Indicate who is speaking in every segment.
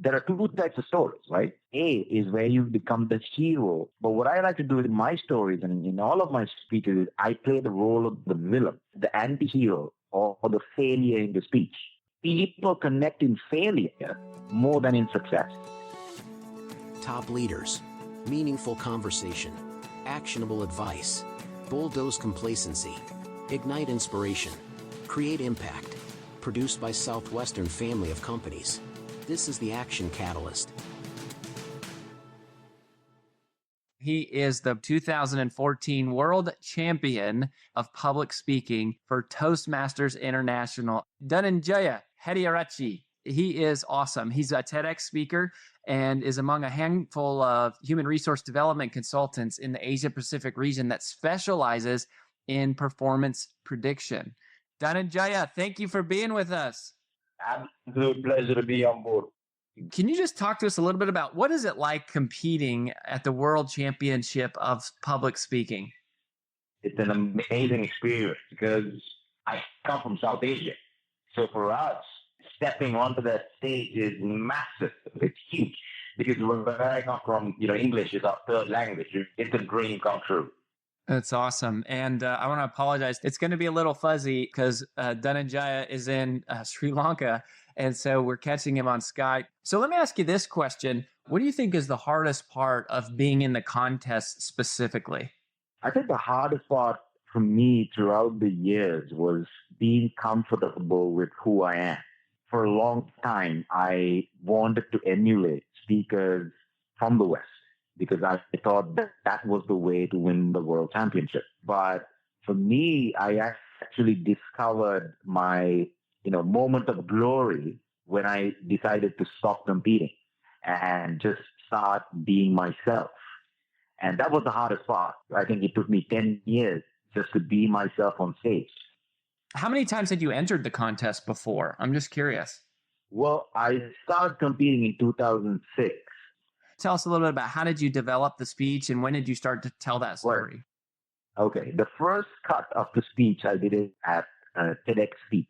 Speaker 1: there are two types of stories, right? A is where you become the hero. But what I like to do in my stories and in all of my speeches is I play the role of the villain, the anti-hero, or the failure in the speech. People connect in failure more than in success.
Speaker 2: Top leaders, meaningful conversation, actionable advice, bulldoze complacency, ignite inspiration, create impact. Produced by Southwestern family of companies. This is the Action Catalyst.
Speaker 3: He is the 2014 World Champion of Public Speaking for Toastmasters International. Dananjaya Hettiarachchi. He is awesome. He's a TEDx speaker and is among a handful of human resource development consultants in the Asia Pacific region that specializes in performance prediction. Dananjaya, thank you for being with us.
Speaker 1: Absolute pleasure to be on board.
Speaker 3: Can you just talk to us a little bit about what is it like competing at the World Championship of Public Speaking?
Speaker 1: It's an amazing experience because I come from South Asia. So for us, stepping onto that stage is massive. It's huge because where I come from, English is our third language. It's a dream come true.
Speaker 3: That's awesome. And I want to apologize. It's going to be a little fuzzy because Dananjaya is in Sri Lanka. And so we're catching him on Skype. So let me ask you this question. What do you think is the hardest part of being in the contest specifically?
Speaker 1: I think the hardest part for me throughout the years was being comfortable with who I am. For a long time, I wanted to emulate speakers from the West, because I thought that was the way to win the world championship. But for me, I actually discovered my, moment of glory when I decided to stop competing and just start being myself. And that was the hardest part. I think it took me 10 years just to be myself on stage.
Speaker 3: How many times had you entered the contest before? I'm just curious.
Speaker 1: Well, I started competing in 2006.
Speaker 3: Tell us a little bit about how did you develop the speech and when did you start to tell that story?
Speaker 1: Okay. The first cut of the speech I did it at a TEDx speech.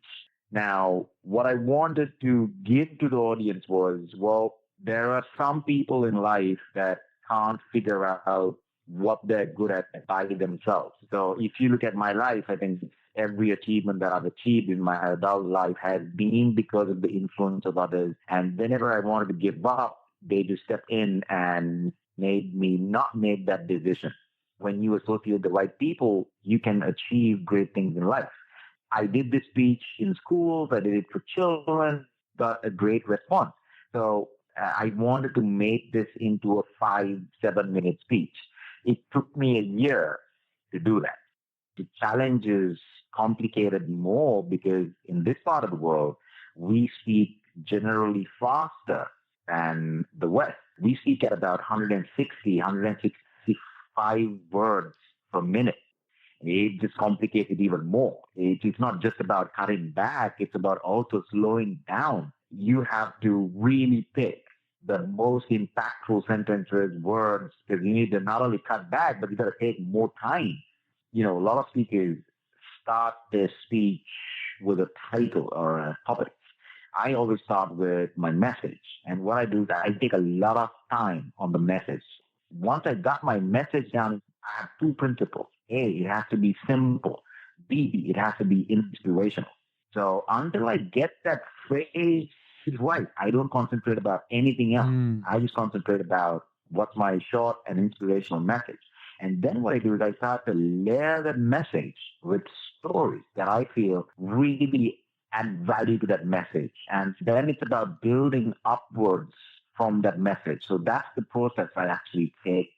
Speaker 1: Now, what I wanted to give to the audience was, there are some people in life that can't figure out what they're good at by themselves. So if you look at my life, I think every achievement that I've achieved in my adult life has been because of the influence of others. And whenever I wanted to give up, they just stepped in and made me not make that decision. When you associate with the right people, you can achieve great things in life. I did this speech in schools. I did it for children, got a great response. So I wanted to make this into a 5-7 minute speech. It took me a year to do that. The challenge is complicated more because in this part of the world, we speak generally faster than the West. We speak at about 165 words per minute. It just complicates it even more. It's not just about cutting back. It's about also slowing down. You have to really pick the most impactful sentences, words, because you need to not only cut back, but you got to take more time. A lot of speakers start their speech with a title or a topic. I always start with my message. And what I do is I take a lot of time on the message. Once I got my message down, I have two principles. A, it has to be simple. B, it has to be inspirational. So until I get that phrase right, I don't concentrate about anything else. I just concentrate about what's my short and inspirational message. And then what I do is I start to layer that message with stories that I feel really add value to that message. And then it's about building upwards from that message. So that's the process I actually take.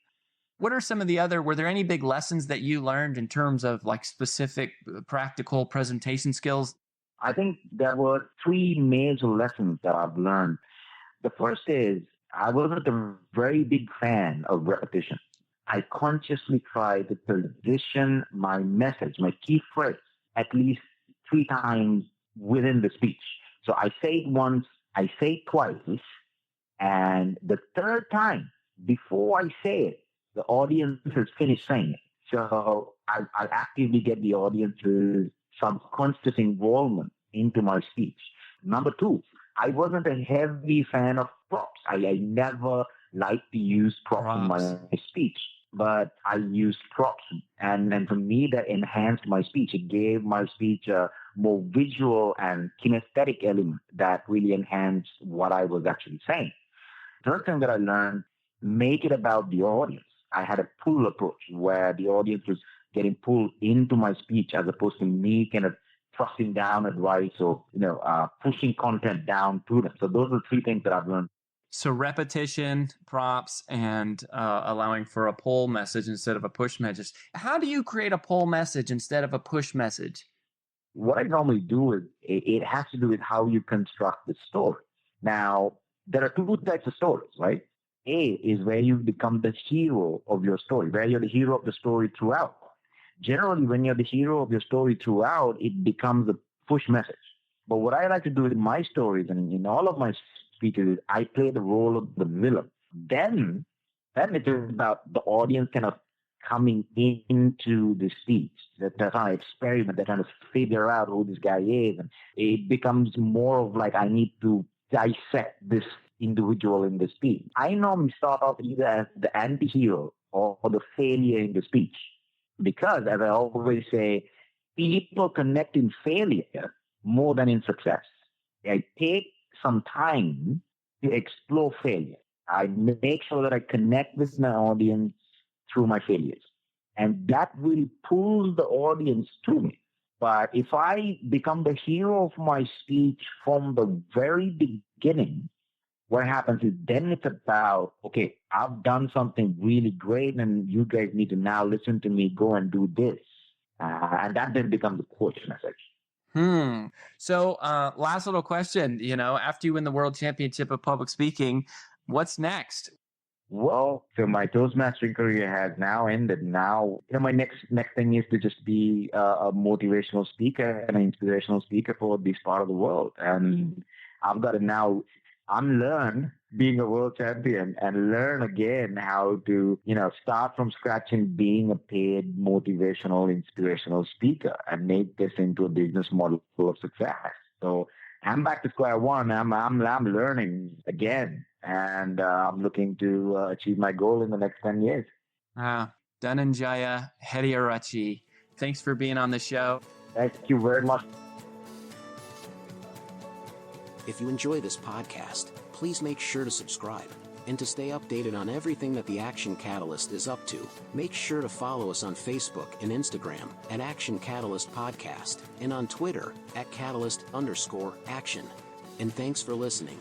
Speaker 3: What are some of were there any big lessons that you learned in terms of like specific practical presentation skills?
Speaker 1: I think there were 3 major lessons that I've learned. The first is I wasn't a very big fan of repetition. I consciously try to position my message, my key phrase, at least 3 times within the speech. So I say it once, I say it twice, and the third time, before I say it, the audience has finished saying it. So I actively get the audience's subconscious involvement into my speech. Number 2, I wasn't a heavy fan of props. I never liked to use props in
Speaker 3: Props.
Speaker 1: my speech, but I used props. And for me, that enhanced my speech. It gave my speech a more visual and kinesthetic element that really enhanced what I was actually saying. Third thing that I learned, make it about the audience. I had a pull approach where the audience was getting pulled into my speech as opposed to me kind of thrusting down advice or, pushing content down to them. So those are the three things that I've learned.
Speaker 3: So repetition, props, and allowing for a pull message instead of a push message. How do you create a pull message instead of a push message?
Speaker 1: What I normally do is it has to do with how you construct the story. Now, there are two types of stories, right? A is where you become the hero of your story, where you're the hero of the story throughout. Generally, when you're the hero of your story throughout, it becomes a push message. But what I like to do in my stories and in all of my speeches is I play the role of the villain. Then it is about the audience kind of coming into the speech. That they're trying to experiment, they're trying to figure out who this guy is. And it becomes more of like I need to dissect this individual in the speech. I normally start off either as the anti-hero or the failure in the speech. Because, as I always say, people connect in failure more than in success. I take some time to explore failure. I make sure that I connect with my audience through my failures. And that really pulls the audience to me. But if I become the hero of my speech from the very beginning, what happens is then it's about, okay, I've done something really great and you guys need to now listen to me, go and do this. And that then becomes a push message.
Speaker 3: So last little question, after you win the world championship of public speaking, what's next?
Speaker 1: Well, so my Toastmastering career has now ended. Now, my next thing is to just be a motivational speaker and an inspirational speaker for this part of the world. And I've got to now unlearn being a world champion and learn again how to, start from scratch and being a paid motivational, inspirational speaker and make this into a business model of success. So I'm back to square one. I'm learning again, and I'm looking to achieve my goal in the next 10 years.
Speaker 3: Dananjaya Hettiarachchi, thanks for being on the show.
Speaker 1: Thank you very much.
Speaker 2: If you enjoy this podcast, please make sure to subscribe. And to stay updated on everything that the Action Catalyst is up to, make sure to follow us on Facebook and Instagram at Action Catalyst Podcast and on Twitter at Catalyst_Action. And thanks for listening.